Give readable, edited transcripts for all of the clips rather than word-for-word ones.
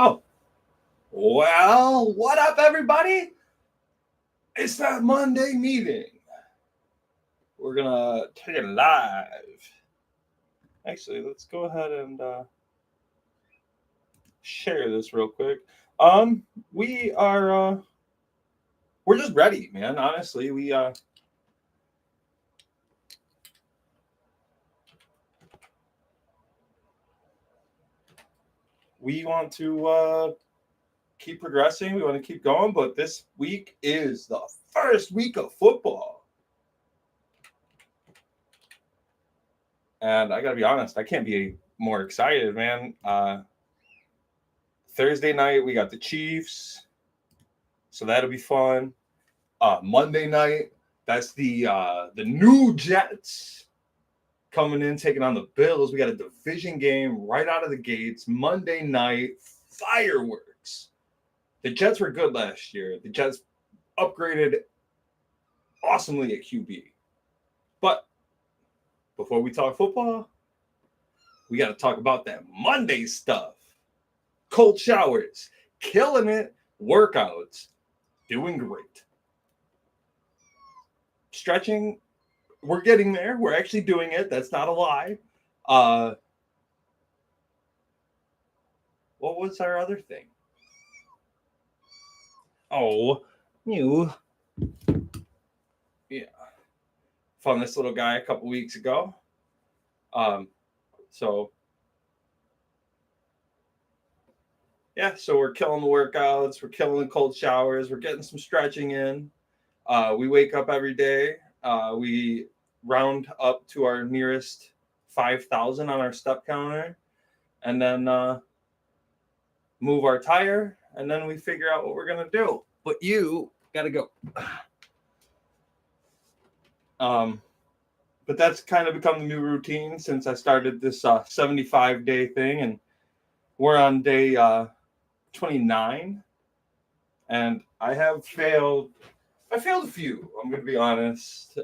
Oh, well, what up, everybody? It's that Monday meeting. We're gonna take it live. Actually, let's go ahead and share this real quick. We are we're just ready, man. Honestly, we want to keep progressing. We want to keep going, but this week is the first week of football. And I gotta be honest, I can't be more excited, man. Thursday night we got the Chiefs, so that'll be fun. Monday night, that's the new Jets coming in taking on the Bills. We got a division game right out of the gates. Monday night, fireworks. The Jets were good last year. The Jets upgraded awesomely at QB. But before we talk football, we got to talk about that Monday stuff. Cold showers, killing it, workouts, doing great. Stretching, we're getting there. We're actually doing it. That's not a lie. What was our other thing? Oh, you. Yeah. Found this little guy a couple weeks ago. So yeah, so we're killing the workouts, we're killing the cold showers, we're getting some stretching in. We wake up every day. We round up to our nearest 5,000 on our step counter, and then move our tire, and then we figure out what we're gonna do. But you gotta go. But that's kind of become the new routine since I started this 75-day thing, and we're on day 29, and I failed a few. I'm gonna be honest.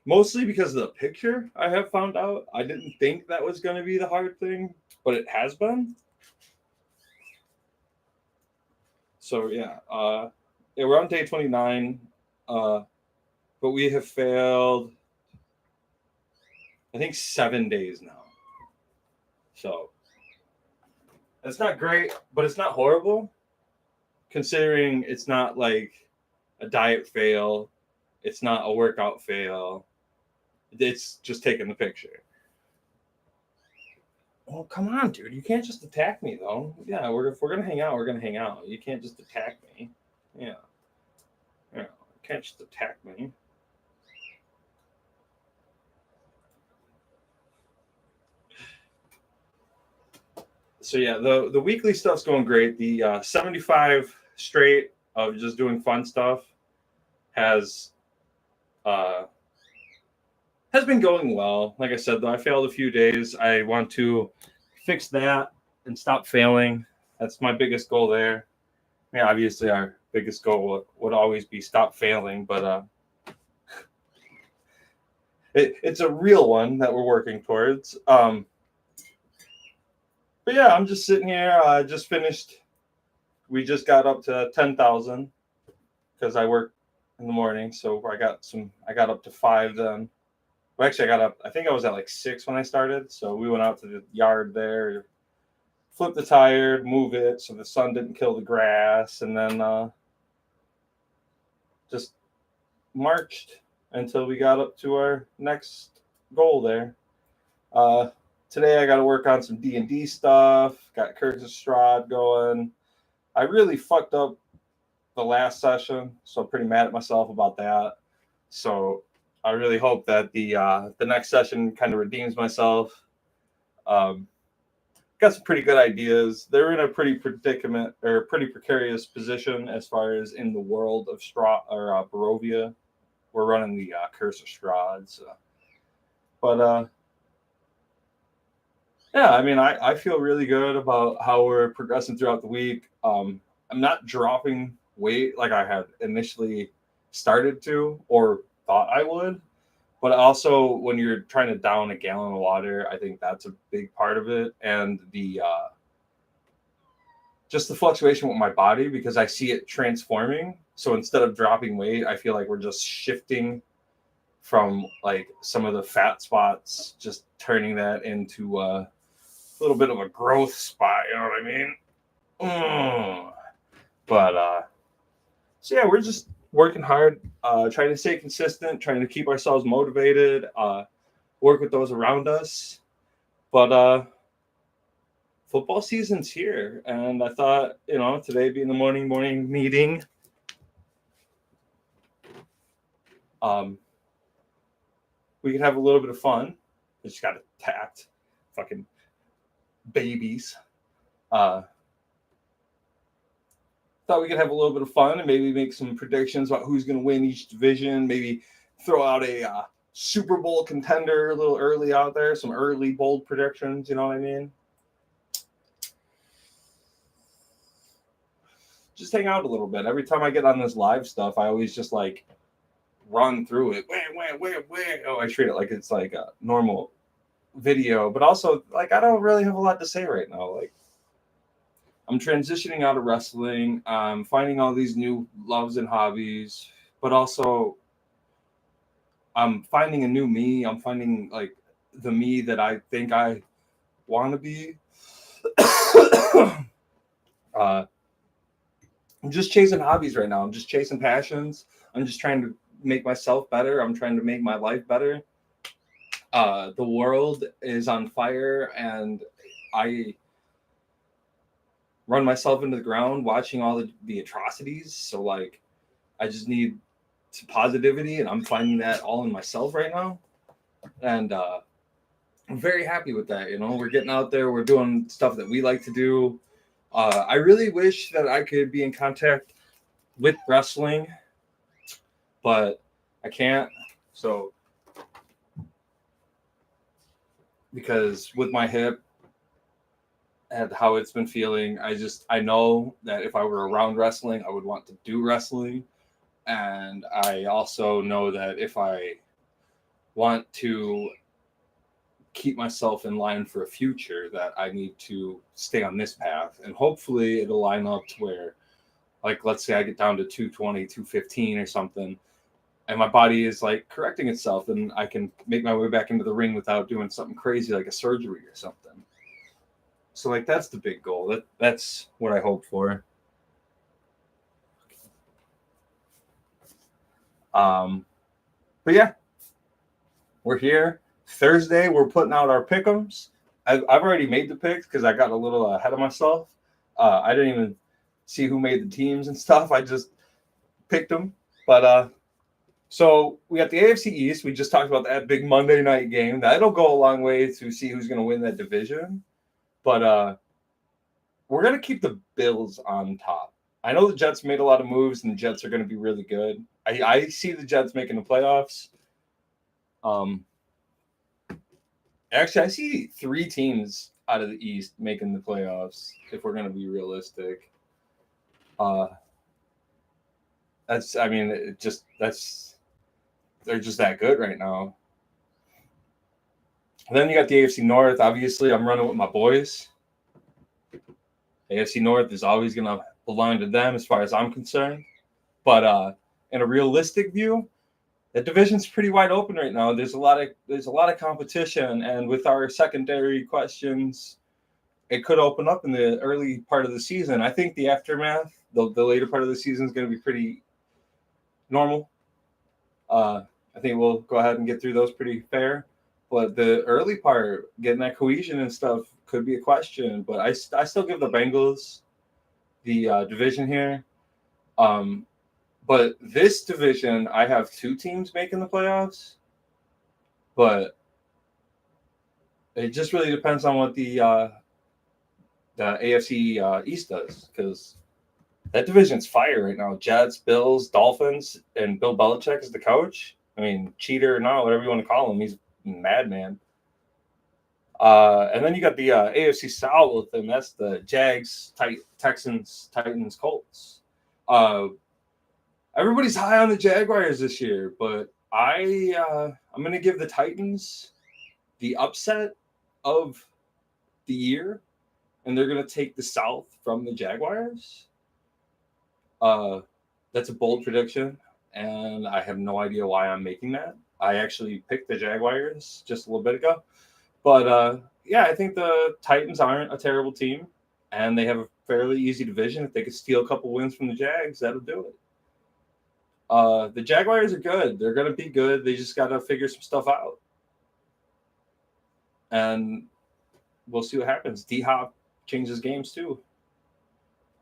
Mostly because of the picture I have found out. I didn't think that was gonna be the hard thing, but it has been. So yeah, we're on day 29, but we have failed, I think, 7 days now. So it's not great, but it's not horrible, considering it's not like a diet fail, it's not a workout fail. It's just taking the picture. Oh, come on, dude. You can't just attack me, though. Yeah, if we're going to hang out, we're going to hang out. You can't just attack me. Yeah. Yeah. You can't just attack me. So, yeah, the weekly stuff's going great. The 75 straight of just doing fun stuff has been going well. Like I said, though, I failed a few days. I want to fix that and stop failing. That's my biggest goal there. I mean, obviously, our biggest goal would always be stop failing, but it's a real one that we're working towards. But yeah, I'm just sitting here. I just finished. We just got up to 10,000 because I work in the morning, so I got up to 5 then. Well, actually, I got up. I think I was at like 6 when I started. So we went out to the yard there, flip the tire, move it so the sun didn't kill the grass, and then just marched until we got up to our next goal there. Today I got to work on some D&D stuff. Got Curtis Strahd going. I really fucked up the last session, so I'm pretty mad at myself about that. So I really hope that the next session kind of redeems myself. Got some pretty good ideas. They're in a pretty predicament or pretty precarious position as far as in the world of Barovia. We're running the Curse of Strahd. So. But yeah, I mean, I feel really good about how we're progressing throughout the week. I'm not dropping weight like I had initially started to or thought I would. But also, when you're trying to down a gallon of water, I think that's a big part of it. And the just the fluctuation with my body, because I see it transforming. So instead of dropping weight, I feel like we're just shifting from like some of the fat spots, just turning that into a little bit of a growth spot. You know what I mean? But so yeah, we're just working hard, trying to stay consistent, trying to keep ourselves motivated, work with those around us. But football season's here, and I thought, today being the morning meeting, we could have a little bit of fun. I just got attacked, fucking babies. Thought we could have a little bit of fun and maybe make some predictions about who's going to win each division. Maybe throw out a Super Bowl contender a little early out there. Some early bold predictions. You know what I mean? Just hang out a little bit. Every time I get on this live stuff, I always just like run through it. Where? Oh, I treat it like it's like a normal video, but also like I don't really have a lot to say right now. Like I'm transitioning out of wrestling. I'm finding all these new loves and hobbies, but also I'm finding a new me. I'm finding like the me that I think I want to be. I'm just chasing hobbies right now. I'm just chasing passions. I'm just trying to make myself better. I'm trying to make my life better. The world is on fire, and I run myself into the ground watching all the atrocities. So like, I just need some positivity, and I'm finding that all in myself right now. And I'm very happy with that. We're getting out there. We're doing stuff that we like to do. I really wish that I could be in contact with wrestling, but I can't. So, because with my hip and how it's been feeling, I know that if I were around wrestling, I would want to do wrestling. And I also know that if I want to keep myself in line for a future, that I need to stay on this path. And hopefully it'll line up to where, like, let's say I get down to 220, 215 or something, and my body is like correcting itself, and I can make my way back into the ring without doing something crazy like a surgery or something. So like that's the big goal. That's what I hope for. But yeah, we're here. Thursday, we're putting out our pick'ems. I've already made the picks because I got a little ahead of myself. I didn't even see who made the teams and stuff. I just picked them. But so we got the AFC East. We just talked about that big Monday night game. That'll go a long way to see who's going to win that division. But we're going to keep the Bills on top. I know the Jets made a lot of moves, and the Jets are going to be really good. I see the Jets making the playoffs. Actually, I see 3 teams out of the East making the playoffs, if we're going to be realistic. They're just that good right now. And then you got the AFC North. Obviously, I'm running with my boys. AFC North is always going to belong to them as far as I'm concerned. But in a realistic view, the division's pretty wide open right now. There's a lot of competition, and with our secondary questions, it could open up in the early part of the season. I think the aftermath, the later part of the season, is going to be pretty normal. I think we'll go ahead and get through those pretty fair. But the early part, getting that cohesion and stuff, could be a question. But I still give the Bengals the division here. But this division, I have 2 teams making the playoffs. But it just really depends on what the AFC East does, because that division's fire right now. Jets, Bills, Dolphins, and Bill Belichick is the coach. I mean, cheater or not, whatever you want to call him, he's a madman. And then you got the AFC South, and that's the Jags, Texans, Titans, Colts. Everybody's high on the Jaguars this year, but I'm going to give the Titans the upset of the year. and they're going to take the South from the Jaguars. That's a bold prediction, and I have no idea why I'm making that. I actually picked the Jaguars just a little bit ago. But yeah, I think the Titans aren't a terrible team, and they have a fairly easy division. If they could steal a couple wins from the Jags, that'll do it. The Jaguars are good. They're going to be good. They just got to figure some stuff out. And we'll see what happens. D-Hop changes games too.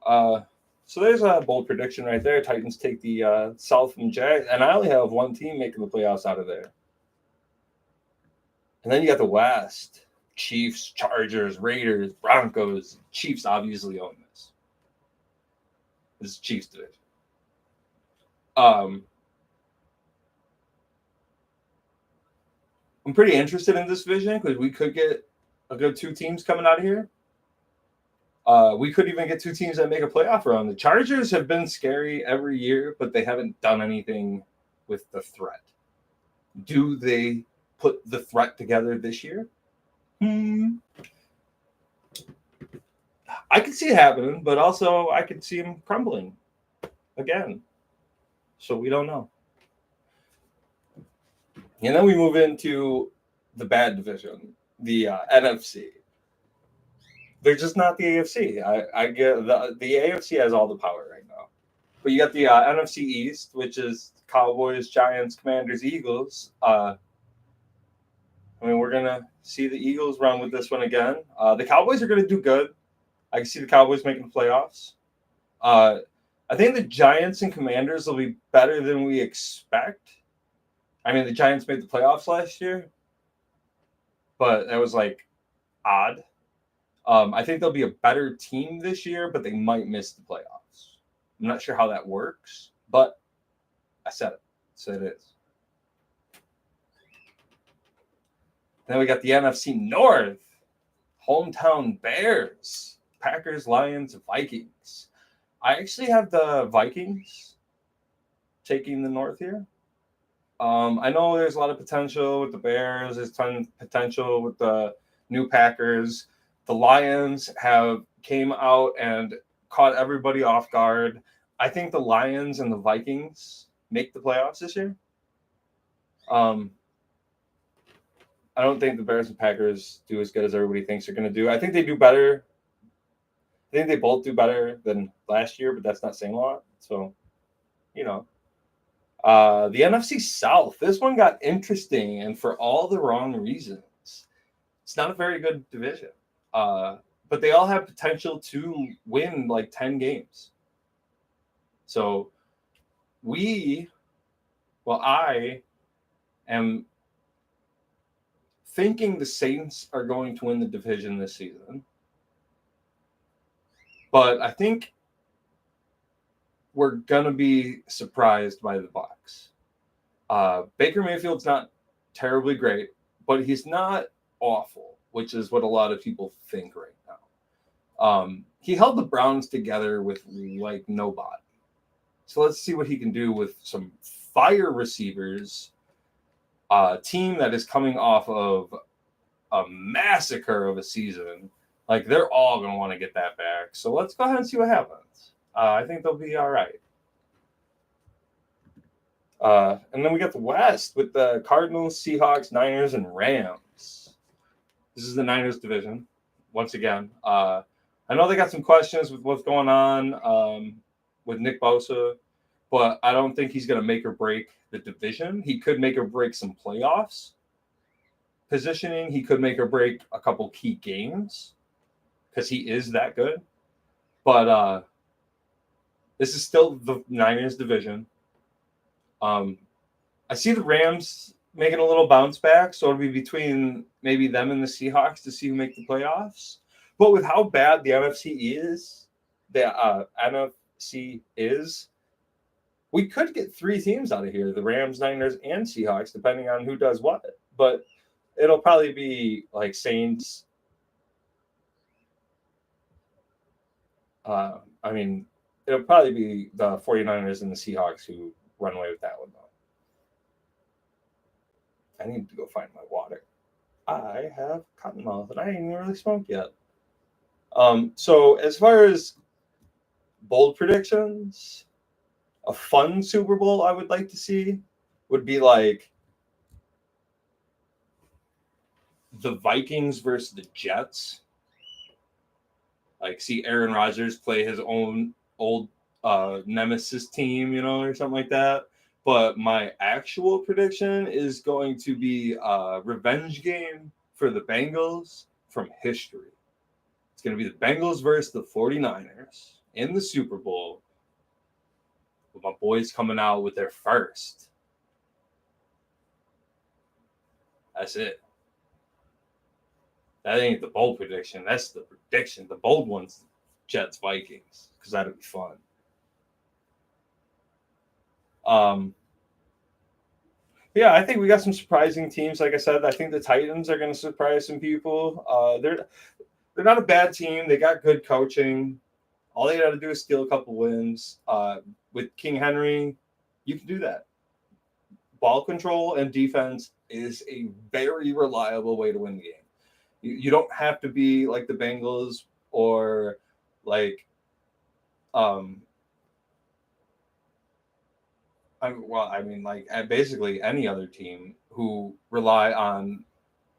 So there's a bold prediction right there. Titans take the South from Jags. And I only have one team making the playoffs out of there. And then you got the West. Chiefs, Chargers, Raiders, Broncos. Chiefs obviously own this. This is Chiefs division. I'm pretty interested in this division because we could get a good two teams coming out of here. We could even get two teams that make a playoff run. The Chargers have been scary every year, but they haven't done anything with the threat. Do they put the threat together this year? I could see it happening, but also I could see them crumbling again. So we don't know. And then we move into the bad division, the NFC. They're just not the AFC. I get the AFC has all the power right now, but you got the NFC East, which is Cowboys, Giants, Commanders, Eagles. I mean, we're gonna see the Eagles run with this one again. The Cowboys are gonna do good. I can see the Cowboys making the playoffs. I think the Giants and Commanders will be better than we expect. I mean, the Giants made the playoffs last year, but that was like odd. I think they'll be a better team this year, but they might miss the playoffs. I'm not sure how that works, but I said it. So it is. Then we got the NFC North. Hometown Bears. Packers, Lions, Vikings. I actually have the Vikings taking the North here. I know there's a lot of potential with the Bears. There's a ton of potential with the new Packers. The Lions have came out and caught everybody off guard. I think the Lions and the Vikings make the playoffs this year. I don't think the Bears and Packers do as good as everybody thinks they're going to do. I think they do better. I think they both do better than last year, but that's not saying a lot. So, you know. The NFC South, this one got interesting, and for all the wrong reasons. It's not a very good division. But they all have potential to win like 10 games. So I am thinking the Saints are going to win the division this season. But I think we're going to be surprised by the Bucs. Baker Mayfield's not terribly great, but he's not awful, which is what a lot of people think right now. He held the Browns together with like nobody. So let's see what he can do with some fire receivers. A team that is coming off of a massacre of a season. Like, they're all going to want to get that back. So let's go ahead and see what happens. I think they'll be all right. And then we got the West with the Cardinals, Seahawks, Niners, and Rams. This is the Niners division, once again. I know they got some questions with what's going on with Nick Bosa, but I don't think he's going to make or break the division. He could make or break some playoffs positioning. He could make or break a couple key games because he is that good. But this is still the Niners division. I see the Rams making a little bounce back, so it'll be between maybe them and the Seahawks to see who make the playoffs. But with how bad the NFC is, we could get three teams out of here: the Rams, Niners, and Seahawks, depending on who does what. But it'll probably be like Saints. It'll probably be the 49ers and the Seahawks who run away with that one, though. I need to go find my water. I have cottonmouth, and I ain't even really smoked yet. So as far as bold predictions, a fun Super Bowl I would like to see would be like the Vikings versus the Jets. Like see Aaron Rodgers play his own old nemesis team, or something like that. But my actual prediction is going to be a revenge game for the Bengals from history. It's going to be the Bengals versus the 49ers in the Super Bowl. With my boys coming out with their first. That's it. That ain't the bold prediction. That's the prediction. The bold one's Jets Vikings, because that'll be fun. Yeah, I think we got some surprising teams. Like I said, I think the Titans are going to surprise some people. They're not a bad team. They got good coaching. All they got to do is steal a couple wins. With King Henry, you can do that. Ball control and defense is a very reliable way to win the game. You don't have to be like the Bengals or like basically any other team who rely on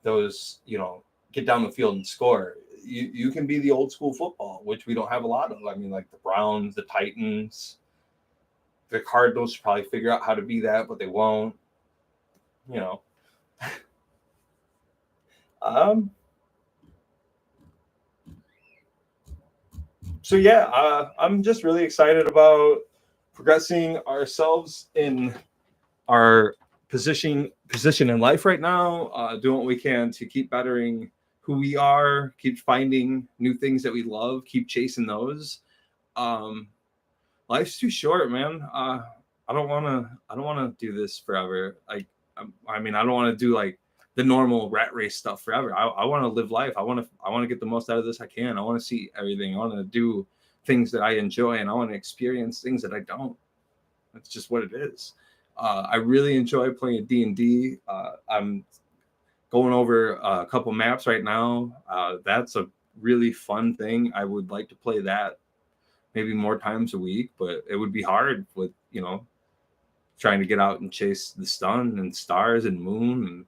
those, get down the field and score. You can be the old school football, which we don't have a lot of. I mean, like the Browns, the Titans, the Cardinals probably figure out how to be that, but they won't. So yeah, I'm just really excited about progressing ourselves in our position in life right now, doing what we can to keep bettering who we are, keep finding new things that we love, keep chasing those. Life's too short, man. I don't want to do this forever. I don't want to do like the normal rat race stuff forever. I want to live life. I want to get the most out of this I can. I want to see everything. I want to do things that I enjoy, and I want to experience things that I don't. That's just what it is. I really enjoy playing D&D. I'm going over a couple maps right now. That's a really fun thing. I would like to play that maybe more times a week, but it would be hard with, trying to get out and chase the sun and stars and moon and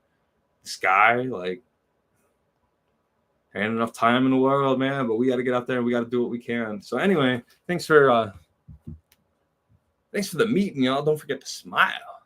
the sky. Like, there ain't enough time in the world, man, but we got to get out there and we got to do what we can. So anyway, thanks for the meeting, y'all. Don't forget to smile.